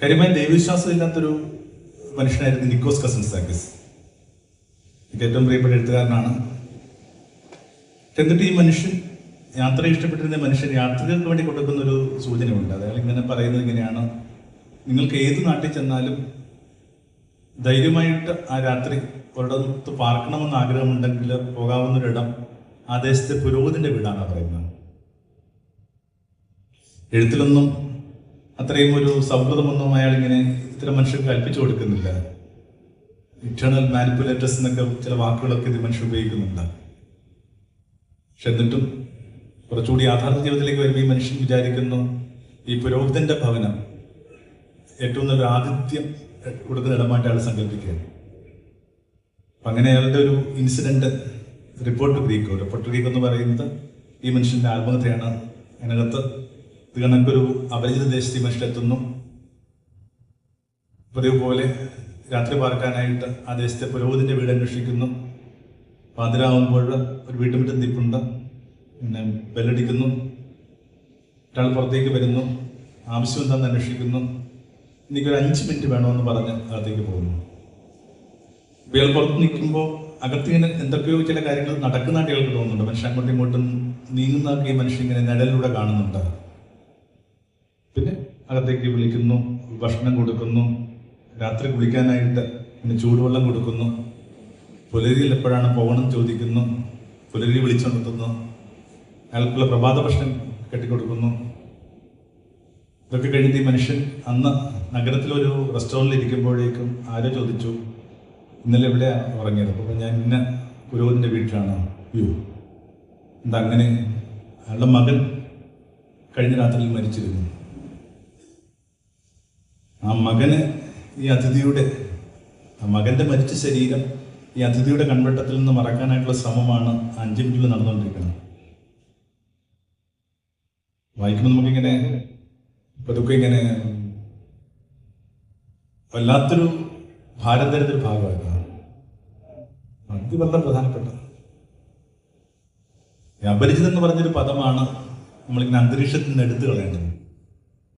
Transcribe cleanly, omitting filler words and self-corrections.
കാര്യമായ ദൈവവിശ്വാസമില്ലാത്തൊരു മനുഷ്യനായിരുന്നു നിക്കോസ് കസിൻസാക്കിസ്. എനിക്ക് ഏറ്റവും പ്രിയപ്പെട്ട എഴുത്തുകാരനാണ്. എന്നിട്ട് ഈ മനുഷ്യൻ, യാത്ര ഇഷ്ടപ്പെട്ടിരുന്ന മനുഷ്യൻ യാത്രികർക്ക് വേണ്ടി കൊടുക്കുന്നൊരു സൂചനയുണ്ട്. അയാൾ ഇങ്ങനെ പറയുന്നത് ഇങ്ങനെയാണ്: നിങ്ങൾക്ക് ഏത് നാട്ടിൽ ചെന്നാലും ധൈര്യമായിട്ട് ആ രാത്രി ഒരിടത്ത് പാർക്കണമെന്ന് ആഗ്രഹമുണ്ടെങ്കിൽ പോകാവുന്നൊരിടം ആ ദേശത്തെ പുരോഹിതന്റെ വീടാണ് പറയുന്നത്. എഴുത്തിലൊന്നും അത്രയും ഒരു സൗഹൃദമൊന്നും അയാൾ ഇങ്ങനെ ഇത്തരം മനുഷ്യർക്ക് കൽപ്പിച്ചു കൊടുക്കുന്നില്ല. ഇറ്റേണൽ മാനിപ്പുലേറ്റേഴ്സ് എന്നൊക്കെ ചില വാക്കുകളൊക്കെ ഇത് മനുഷ്യർ ഉപയോഗിക്കുന്നുണ്ട്. പക്ഷെ എന്നിട്ടും കുറച്ചുകൂടി യാഥാർത്ഥ്യ ജീവിതത്തിലേക്ക് വരുമ്പോൾ ഈ മനുഷ്യൻ വിചാരിക്കുന്നു, ഈ പുരോഹിതന്റെ ഭവനം ഏറ്റവും നല്ല ആതിഥ്യം കൊടുക്കുന്ന ഇടമായിട്ട് അയാൾ സങ്കല്പിക്കുകയാണ്. അപ്പം അങ്ങനെ അയാളുടെ ഒരു ഇൻസിഡന്റ് റിപ്പോർട്ട് ഗ്രീക്ക് എന്ന് പറയുന്നത് ഈ മനുഷ്യന്റെ ആത്മകഥയാണ്. അതിനകത്ത് ഇത് കണക്കൊരു അപരിചിത ദേശത്ത് ഈ മനുഷ്യരെത്തുന്നു. പതിവ് പോലെ രാത്രി പാർക്കാനായിട്ട് ആ ദേശത്തെ പുരോഹിതന്റെ വീട് അന്വേഷിക്കുന്നു. പാതിരാകുമ്പോൾ ഒരു വീട്ടുമുറ്റം നിൽപ്പുണ്ട്. പിന്നെ ബെല്ലടിക്കുന്നു. ഒരാൾ പുറത്തേക്ക് വരുന്നു. ആവശ്യം എന്താണെന്ന് അന്വേഷിക്കുന്നു. എനിക്കൊരു 5 മിനിറ്റ് വേണമെന്ന് പറഞ്ഞ് അകത്തേക്ക് പോകുന്നു. ഇയാൾ പുറത്ത് നിൽക്കുമ്പോൾ അകത്തിങ്ങനെ എന്തൊക്കെയോ ചില കാര്യങ്ങൾ നടക്കുന്നതായിട്ട് ഇയാൾക്ക് തോന്നുന്നുണ്ട്. മനുഷ്യൻ അങ്ങോട്ടും ഇങ്ങോട്ടും നീങ്ങുന്നതൊക്കെ ഈ മനുഷ്യൻ ഇങ്ങനെ നിഴലിലൂടെ കാണുന്നുണ്ട്. പിന്നെ അകത്തേക്ക് വിളിക്കുന്നു, ഭക്ഷണം കൊടുക്കുന്നു, രാത്രി കുളിക്കാനായിട്ട് പിന്നെ ചൂടുവെള്ളം കൊടുക്കുന്നു, പുലരിയിൽ എപ്പോഴാണ് പോകണം ചോദിക്കുന്നു, പുലരി വിളിച്ചുകൊണ്ടെത്തുന്നു, അയാൾക്കുള്ള പ്രഭാത ഭക്ഷണം കെട്ടിക്കൊടുക്കുന്നു. ഇതൊക്കെ കഴിഞ്ഞിട്ട് ഈ മനുഷ്യൻ അന്ന് നഗരത്തിലൊരു റെസ്റ്റോറൻറ്റിൽ ഇരിക്കുമ്പോഴേക്കും ആരോ ചോദിച്ചു, ഇന്നലെ എവിടെയാണ് ഉറങ്ങിയത്? അപ്പോൾ ഞാൻ ഇന്ന പുരോഹിതൻ്റെ വീട്ടിലാണ്. അയ്യോ, എന്താ അങ്ങനെ? അയാളുടെ മകൻ കഴിഞ്ഞ രാത്രിയിൽ മരിച്ചിരുന്നു. ആ മകന് ഈ അതിഥിയുടെ, ആ മകന്റെ മരിച്ച ശരീരം ഈ അതിഥിയുടെ കൺവെട്ടത്തിൽ നിന്ന് മറക്കാനായിട്ടുള്ള ശ്രമമാണ് 5 മിനിറ്റിൽ നടന്നുകൊണ്ടിരിക്കുന്നത്. വായിക്കുമ്പോൾ നമുക്കിങ്ങനെ പതുക്കെ ഇങ്ങനെ വല്ലാത്തൊരു ഭാരം തരുന്നൊരു ഭാഗമായിരുന്നു. അത് വളരെ പ്രധാനപ്പെട്ട അപരിചിതം എന്ന് പറഞ്ഞൊരു പദമാണ് നമ്മളിങ്ങനെ അന്തരീക്ഷത്തിൽ നിന്ന് എടുത്തു കളയേണ്ടത്.